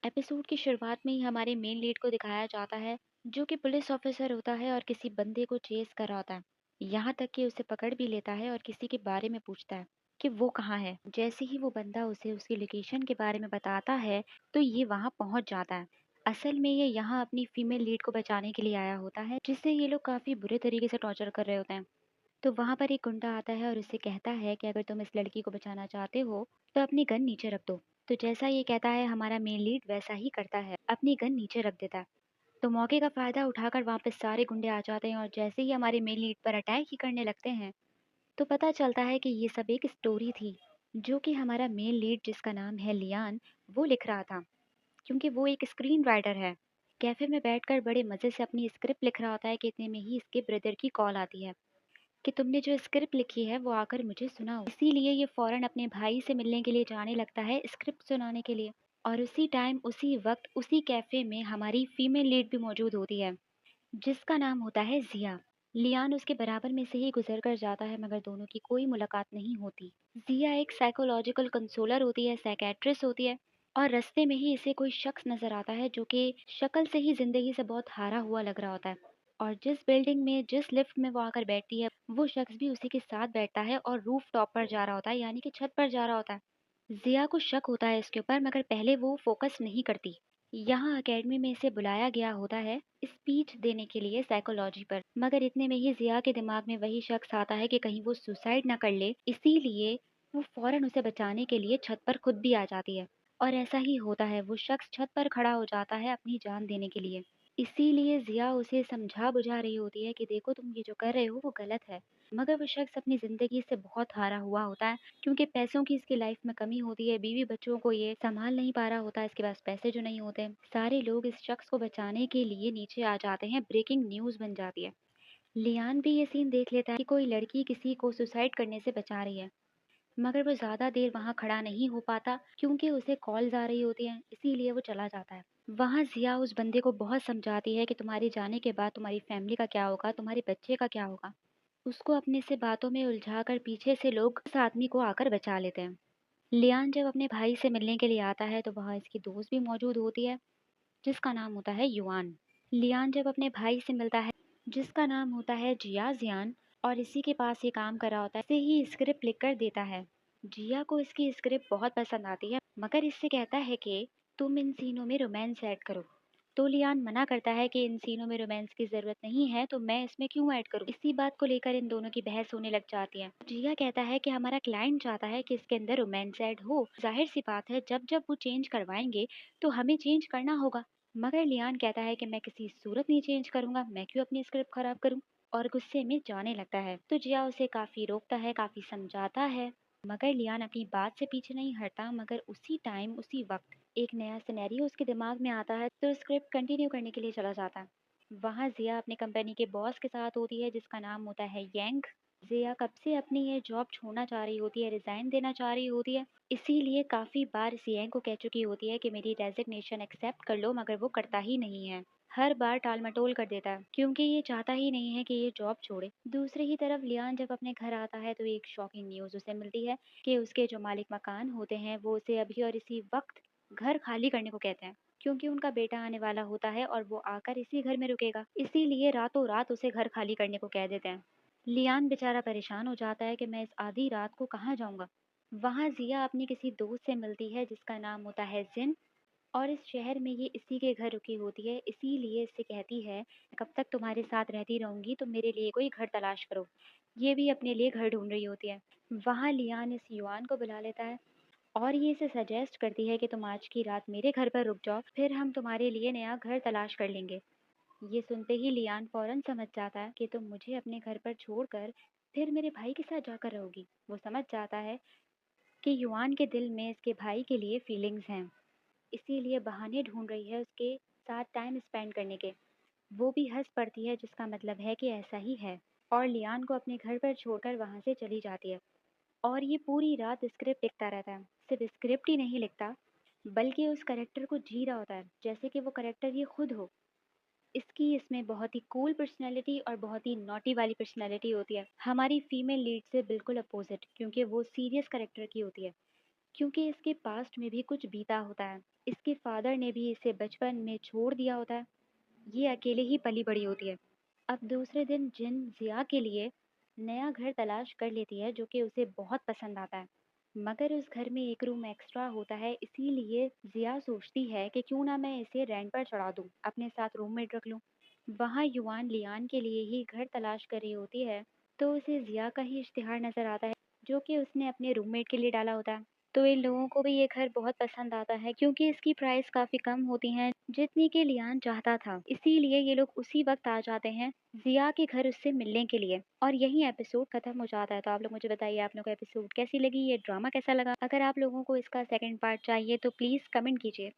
Episode की शुरुआत में ही हमारे मेन लीड को दिखाया जाता है जो कि पुलिस ऑफिसर होता है और किसी बंदे को चेस कर रहा होता है। यहाँ तक कि उसे पकड़ भी लेता है और किसी के बारे में पूछता है कि वो कहाँ है। जैसे ही वो बंदा उसे उसकी लोकेशन के बारे में बताता है तो ये वहाँ पहुंच जाता है। असल में ये यहाँ अपनी फीमेल लीड को बचाने के लिए आया होता है जिससे ये लोग काफी बुरे तरीके से टॉर्चर कर रहे होते हैं। तो वहां पर एक गुंडा आता है और उससे कहता है कि अगर तुम इस लड़की को बचाना चाहते हो तो अपनी गन नीचे रख दो। तो जैसा ये कहता है हमारा मेन लीड वैसा ही करता है, अपनी गन नीचे रख देता है। तो मौके का फायदा उठाकर वहां पे सारे गुंडे आ जाते हैं और जैसे ही हमारे मेन लीड पर अटैक ही करने लगते हैं तो पता चलता है कि ये सब एक स्टोरी थी जो कि हमारा मेन लीड जिसका नाम है लियान वो लिख रहा था, क्योंकि वो एक स्क्रीन राइटर है। कैफे में बैठकर बड़े मजे से अपनी स्क्रिप्ट लिख रहा होता है कि इतने में ही इसके ब्रदर की कॉल आती है कि तुमने जो स्क्रिप्ट लिखी है वो आकर मुझे सुनाओ। इसीलिए ये फौरन अपने भाई से मिलने के लिए जाने लगता है स्क्रिप्ट सुनाने के लिए। और उसी टाइम उसी वक्त उसी कैफे में हमारी फीमेल लीड भी मौजूद होती है जिसका नाम होता है जिया। लियान उसके बराबर में से ही गुजर कर जाता है मगर दोनों की कोई मुलाकात नहीं होती। जिया एक साइकोलॉजिकल कंसोलर होती है, साइकेट्रिस्ट होती है। और रास्ते में ही इसे कोई शख्स नजर आता है जो कि शक्ल से ही जिंदगी से बहुत हारा हुआ लग रहा होता है। और जिस बिल्डिंग में जिस लिफ्ट में वो आकर बैठती है वो शख्स भी उसी के साथ बैठता है और रूफ टॉप पर जा रहा होता है, यानी कि छत पर जा रहा होता है। जिया को शक होता है इसके ऊपर मगर पहले वो फोकस नहीं करती। यहाँ एकेडमी में इसे बुलाया गया होता है स्पीच देने के लिए साइकोलॉजी पर, मगर इतने में ही जिया के दिमाग में वही शख्स आता है कि कहीं वो सुसाइड ना कर ले, इसीलिए वो फौरन उसे बचाने के लिए छत पर खुद भी आ जाती है। और ऐसा ही होता है, वो शख्स छत पर खड़ा हो जाता है अपनी जान देने के लिए। इसीलिए जिया उसे समझा बुझा रही होती है कि देखो तुम ये जो कर रहे हो वो गलत है। मगर वो शख्स अपनी जिंदगी से बहुत हारा हुआ होता है क्योंकि पैसों की इसकी लाइफ में कमी होती है, बीवी बच्चों को ये संभाल नहीं पा रहा होता है, इसके पास पैसे जो नहीं होते। सारे लोग इस शख्स को बचाने के लिए नीचे आ जाते हैं, ब्रेकिंग न्यूज बन जाती है। लियान भी ये सीन देख लेता है कि कोई लड़की किसी को सुसाइड करने से बचा रही है, मगर वो ज्यादा देर वहां खड़ा नहीं हो पाता क्योंकि उसे कॉल्स आ रही होती हैं, इसीलिए वो चला जाता है। वहां जिया उस बंदे को बहुत समझाती है कि तुम्हारे जाने के बाद तुम्हारी फैमिली का क्या होगा, तुम्हारे बच्चे का क्या होगा। उसको अपने से बातों में उलझाकर पीछे से लोग उस आदमी को आकर बचा लेते हैं। लियान जब अपने भाई से मिलने के लिए आता है तो वहाँ इसकी दोस्त भी मौजूद होती है जिसका नाम होता है युआन। लियान जब अपने भाई से मिलता है जिसका नाम होता है जिया जियान और इसी के पास ये काम कर रहा होता है, इसे ही स्क्रिप्ट लिख कर देता है। जिया को इसकी स्क्रिप्ट बहुत पसंद आती है मगर इससे कहता है कि तुम इन सीनों में रोमांस ऐड करो। तो लियान मना करता है कि इन सीनों में रोमांस की जरूरत नहीं है तो मैं इसमें क्यों ऐड करूं। इसी बात को लेकर इन दोनों की बहस होने लग जाती है। जिया कहता है कि हमारा क्लाइंट चाहता है कि इसके अंदर रोमांस ऐड हो, जाहिर सी बात है जब जब वो चेंज करवाएंगे तो हमें चेंज करना होगा। मगर लियान कहता है कि मैं किसी सूरत नहीं चेंज करूंगा, मैं क्यों अपनी स्क्रिप्ट खराब करूं। और गुस्से में जाने लगता है तो जिया उसे काफी रोकता है, काफी समझाता है। मगर लियान अपनी बात से पीछे नहीं हटता, मगर उसी टाइम उसी वक्त एक नया सिनेरियो उसके दिमाग में आता है तो स्क्रिप्ट कंटिन्यू करने के लिए चला जाता है। वहाँ जिया अपनी कंपनी के बॉस के साथ होती है जिसका नाम होता है यंग। जिया कब से अपनी ये जॉब छोड़ना चाह रही होती है, रिजाइन देना चाह रही होती है, इसीलिए काफी बार इस यंग को कह चुकी होती है कि मेरी रेजिग्नेशन एक्सेप्ट कर लो, मगर वो करता ही नहीं है। हर बार टाल मटोल कर देता है क्योंकि ये चाहता ही नहीं है कि ये जॉब छोड़े। दूसरी ही तरफ लियान जब अपने घर आता है तो एक शॉकिंग न्यूज उसे मिलती है कि उसके जो मालिक मकान होते हैं वो उसे अभी और इसी वक्त घर खाली करने को कहते हैं क्योंकि उनका बेटा आने वाला होता है और वो आकर इसी घर में रुकेगा, इसीलिए रातों रात उसे घर खाली करने को कह देते हैं। लियान बेचारा परेशान हो जाता है कि मैं इस आधी रात को कहाँ जाऊंगा। वहाँ जिया अपनी किसी दोस्त से मिलती है जिसका नाम होता है जिन। और इस शहर में ये इसी के घर रुकी होती है, इसीलिए इससे कहती है कब तक तुम्हारे साथ रहती रहूंगी, तो मेरे लिए कोई घर तलाश करो। ये भी अपने लिए घर ढूंढ रही होती है। वहाँ लियान इस युआन को बुला लेता है और ये इसे सजेस्ट करती है कि तुम आज की रात मेरे घर पर रुक जाओ, फिर हम तुम्हारे लिए नया घर तलाश कर लेंगे। ये सुनते ही लियान फौरन समझ जाता है कि तुम मुझे अपने घर पर छोड़कर फिर मेरे भाई के साथ जाकर रहोगी। वो समझ जाता है कि युआन के दिल में इसके भाई के लिए फीलिंग्स हैं, इसीलिए बहाने ढूंढ रही है उसके साथ टाइम स्पेंड करने के। वो भी हंस पड़ती है जिसका मतलब है कि ऐसा ही है, और लियान को अपने घर पर छोड़कर वहां से चली जाती है। और ये पूरी रात स्क्रिप्ट लिखता रहता है, सिर्फ स्क्रिप्ट ही नहीं लिखता बल्कि उस करेक्टर को जी रहा होता है जैसे कि वो करेक्टर ये खुद हो। इसकी इसमें बहुत ही कूल पर्सनैलिटी और बहुत ही नॉटी वाली पर्सनैलिटी होती है, हमारी फीमेल लीड से बिल्कुल अपोजिट, क्योंकि वो सीरियस करेक्टर की होती है। क्योंकि इसके पास्ट में भी कुछ बीता होता है इसके फादर ने भी इसे बचपन में छोड़ दिया होता है। ये अकेले ही पली बड़ी होती है। अब दूसरे दिन जिन जिया के लिए नया घर तलाश कर लेती है जो कि उसे बहुत पसंद आता है। मगर उस घर में एक रूम एक्स्ट्रा होता है, इसीलिए जिया सोचती है कि क्यों ना मैं इसे रेंट पर चढ़ा दूं, अपने साथ रूममेट रख लूं। वहाँ युआन लियान के लिए ही घर तलाश कर रही होती है, तो उसे जिया का ही इश्तिहार नजर आता है जो कि उसने अपने रूममेट के लिए डाला होता है। तो इन लोगों को भी ये घर बहुत पसंद आता है क्योंकि इसकी प्राइस काफी कम होती है जितनी कि लियान चाहता था, इसीलिए ये लोग उसी वक्त आ जाते हैं जिया के घर उससे मिलने के लिए। और यही एपिसोड खत्म हो जाता है। तो आप लोग मुझे बताइए आप लोगों को एपिसोड कैसी लगी, ये ड्रामा कैसा लगा। अगर आप लोगों को इसका सेकंड पार्ट चाहिए तो प्लीज कमेंट कीजिए।